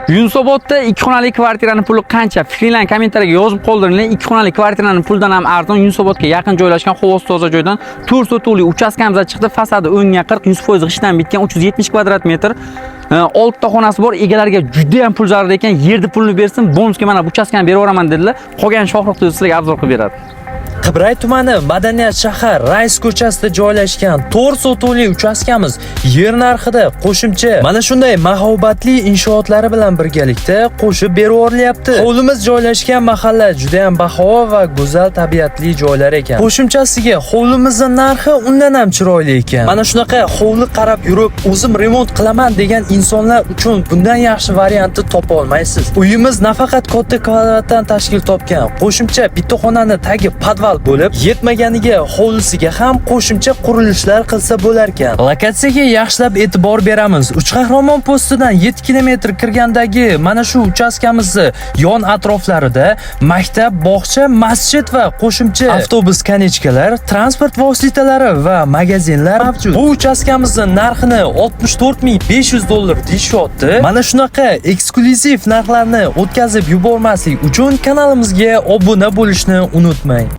Yunusobodda 2 xonali kvartiraning puli qancha? Fikringlarni kommentariyga yozib qoldiringlar. 2 xonali kvartiraning puldan ham arzon Yunusobodga yaqin joylashgan Xo'voz toza joydan 4 sotuvli uchastkamizga chiqdi. Fasadi 10 ga 40, 100% g'ishtdan bitgan 370 kvadrat metr. 6 ta xonasi bor. Egalariga juda ham pul zarur ekan. Yerni pulni bersin, bonusga mana bu uchastkani berib yuboraman dedilar. Qolgan shohruxni sizlarga arzon qilib beradi. Qibray tumani Madaniyat shahar Rays ko'chasida joylashgan 4 sotuvli uchastkamiz yer narxida qo'shimcha mana shunday mahobatli inshootlari bilan birgalikda qo'shib berib yorilyapti. Hovlimiz joylashgan mahalla juda ham bahavo va go'zal tabiatli joylar ekan. Qo'shimchasiga hovlimizning narxi undan ham chiroyli ekan. Mana shunaqa hovli qarab yurib, o'zim remont qilaman degan insonlar uchun bundan yaxshi variantni topa olmaysiz. Uyimiz nafaqat katta kvadratdan tashkil topgan. Qo'shimcha bitta xonani tagi podval bo'lib, yetmaganiga hovlisiga ham qo'shimcha qurilishlar qilsa bo'lar ekan. Lokatsiyaga yaxshilab e'tibor beramiz. Uchqahramon postidan 7 kilometr kirgandagi mana shu uchastkamizni yon atroflarida maktab, bog'cha, masjid va qo'shimcha avtobus konechkalar, transport vositalari va magazinlar mavjud. Bu uchastkamizning narxini $64,500 deyishyapti. Mana shunaqa eksklyuziv narxlarni o'tkazib yubormaslik uchun kanalimizga obuna bo'lishni unutmang.